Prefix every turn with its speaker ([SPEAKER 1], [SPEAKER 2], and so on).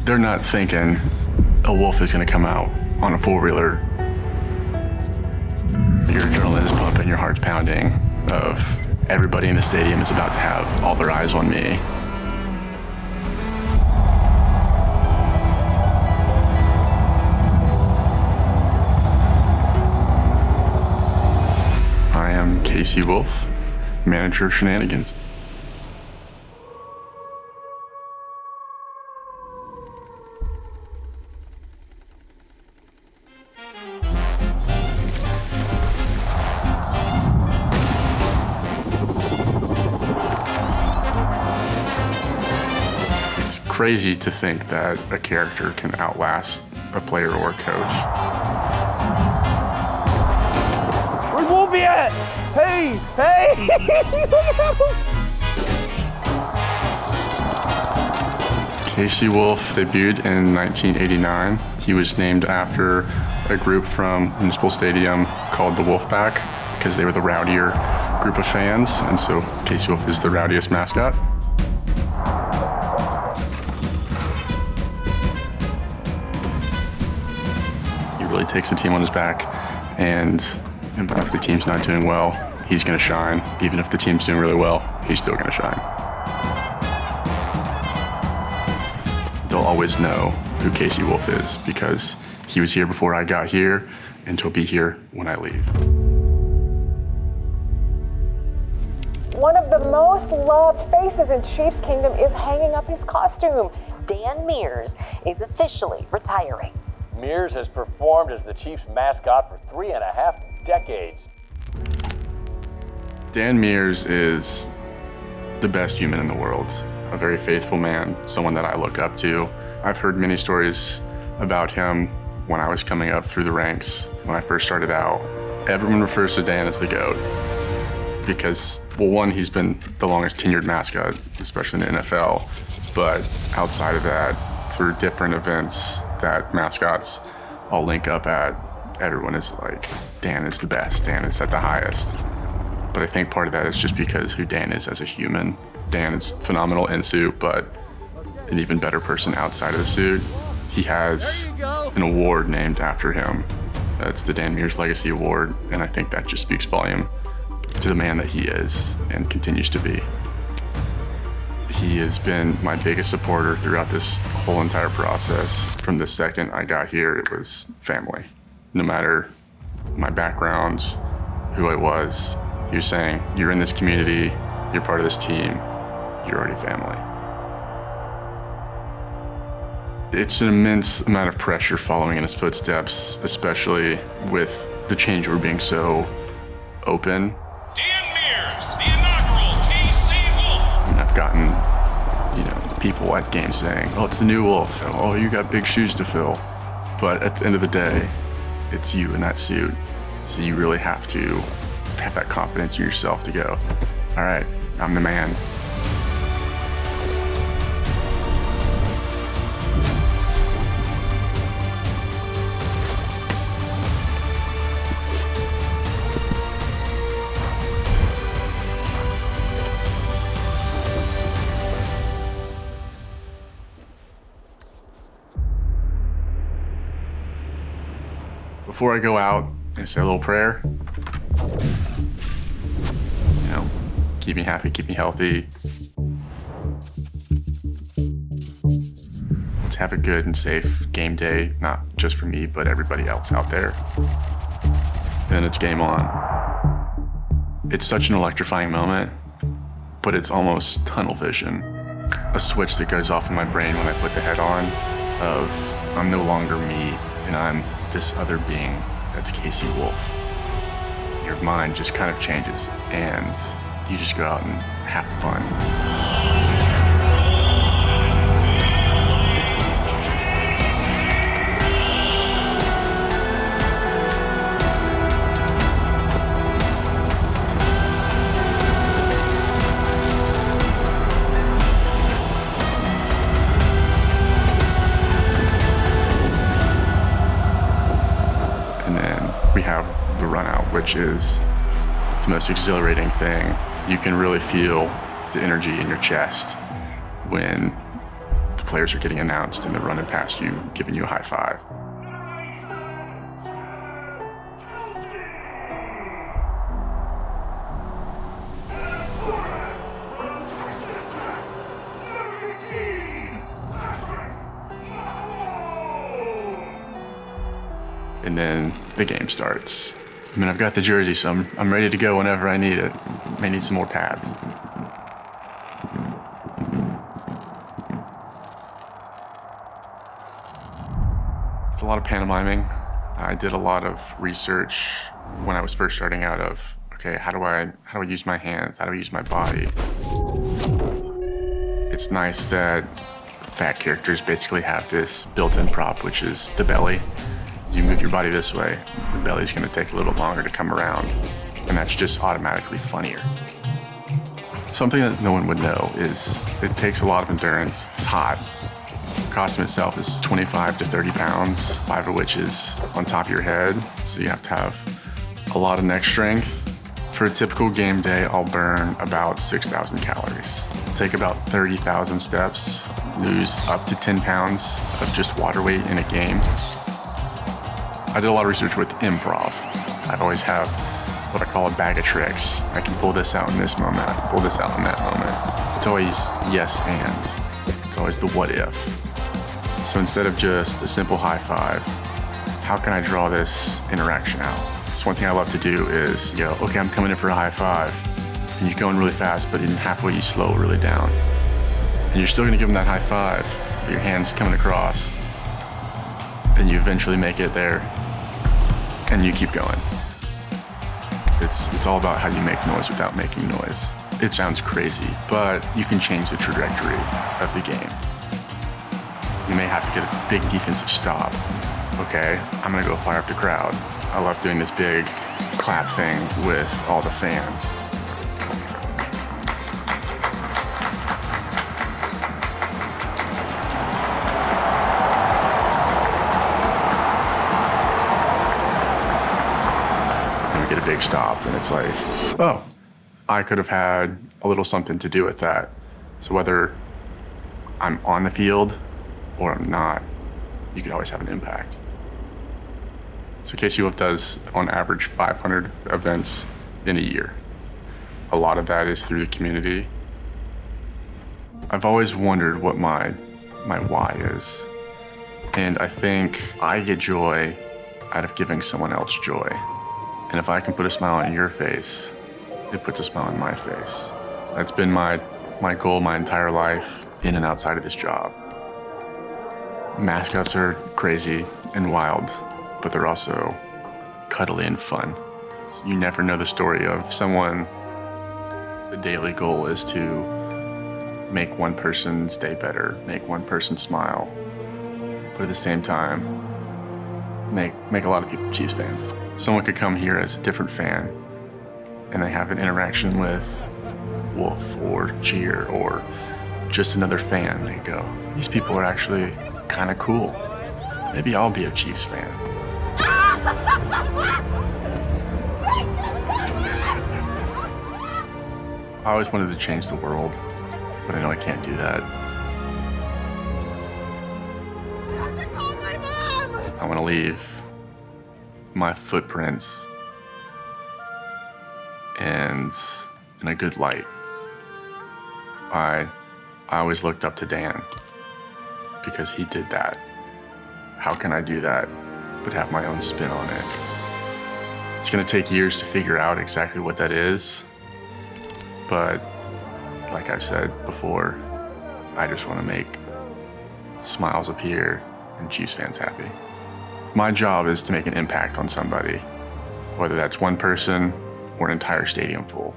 [SPEAKER 1] They're not thinking a wolf is gonna come out on a four-wheeler. Your adrenaline is pumping, your heart's pounding of everybody in the stadium is about to have all their eyes on me. I am Casey Wolf, manager of Shenanigans. It's crazy to think that a character can outlast a player or a coach.
[SPEAKER 2] Where's Wolfie at? Hey!
[SPEAKER 1] Casey Wolf debuted in 1989. He was named after a group from Municipal Stadium called the Wolfpack because they were the rowdier group of fans, and so Casey Wolf is the rowdiest mascot. He really takes the team on his back, and if the team's not doing well, he's gonna shine. Even if the team's doing really well, he's still gonna shine. They'll always know who Casey Wolf is because he was here before I got here, and he'll be here when I leave.
[SPEAKER 3] One of the most loved faces in Chiefs Kingdom is hanging up his costume. Dan Mears is officially retiring.
[SPEAKER 2] Mears has performed as the Chiefs mascot for 3.5 decades.
[SPEAKER 1] Dan Mears is the best human in the world, a very faithful man, someone that I look up to. I've heard many stories about him when I was coming up through the ranks, when I first started out. Everyone refers to Dan as the GOAT because, well, one, he's been the longest tenured mascot, especially in the NFL, but outside of that, through different events that mascots all link up at, everyone is like, Dan is the best, Dan is at the highest. But I think part of that is just because who Dan is as a human. Dan is phenomenal in suit, but an even better person outside of the suit. He has an award named after him. It's the Dan Mears Legacy Award, and I think that just speaks volume to the man that he is and continues to be. He has been my biggest supporter throughout this whole entire process. From the second I got here, it was family. No matter my background, who I was, he was saying, you're in this community, you're part of this team, you're already family. It's an immense amount of pressure following in his footsteps, especially with the change over being so open.
[SPEAKER 4] Dan Mears, the inaugural KC Wolf.
[SPEAKER 1] And I've gotten, people at games saying, oh, it's the new Wolf. Oh, you got big shoes to fill. But at the end of the day, it's you in that suit. So you really have to have that confidence in yourself to go, all right, I'm the man. Before I go out, I say a little prayer. Keep me happy, keep me healthy. Let's have a good and safe game day, not just for me, but everybody else out there. Then it's game on. It's such an electrifying moment, but it's almost tunnel vision. A switch that goes off in my brain when I put the head on of I'm no longer me and I'm this other being that's Casey Wolf. Your mind just kind of changes and you just go out and have fun. And then we have the run out, which is the most exhilarating thing. You can really feel the energy in your chest when the players are getting announced and they're running past you, giving you a high five. And then the game starts. I mean, I've got the jersey, so I'm ready to go whenever I need it. May need some more pads. It's a lot of pantomiming. I did a lot of research when I was first starting out of, okay, how do I use my hands? How do I use my body? It's nice that fat characters basically have this built-in prop, which is the belly. You move your body this way, the belly's gonna take a little longer to come around, and that's just automatically funnier. Something that no one would know is it takes a lot of endurance. It's hot. The costume itself is 25 to 30 pounds, 5 of which is on top of your head, so you have to have a lot of neck strength. For a typical game day, I'll burn about 6,000 calories. Take about 30,000 steps, lose up to 10 pounds of just water weight in a game. I did a lot of research with improv. I always have what I call a bag of tricks. I can pull this out in this moment, I can pull this out in that moment. It's always yes and. It's always the what if. So instead of just a simple high five, how can I draw this interaction out? It's one thing I love to do is, you go, okay, I'm coming in for a high five. And you're going really fast, but in halfway you slow really down. And you're still gonna give them that high five, but your hand's coming across, and you eventually make it there, and you keep going. It's all about how you make noise without making noise. It sounds crazy, but you can change the trajectory of the game. You may have to get a big defensive stop. Okay, I'm gonna go fire up the crowd. I love doing this big clap thing with all the fans. Get a big stop, and it's like, oh, I could have had a little something to do with that. So whether I'm on the field or I'm not, you could always have an impact. So KCUF does, on average, 500 events in a year. A lot of that is through the community. I've always wondered what my why is. And I think I get joy out of giving someone else joy. And if I can put a smile on your face, it puts a smile on my face. That's been my goal my entire life, in and outside of this job. Mascots are crazy and wild, but they're also cuddly and fun. You never know the story of someone. The daily goal is to make one person stay better, make one person smile, but at the same time, make a lot of people Chiefs fans. Someone could come here as a different fan and they have an interaction with Wolf or Cheer or just another fan. They go, these people are actually kind of cool. Maybe I'll be a Chiefs fan. I always wanted to change the world, but I know I can't do that.
[SPEAKER 5] I have to call my mom!
[SPEAKER 1] I want to leave my footprints and in a good light. I always looked up to Dan because he did that. How can I do that but have my own spin on it? It's gonna take years to figure out exactly what that is, but like I've said before, I just want to make smiles appear and Chiefs fans happy. My job is to make an impact on somebody, whether that's one person or an entire stadium full.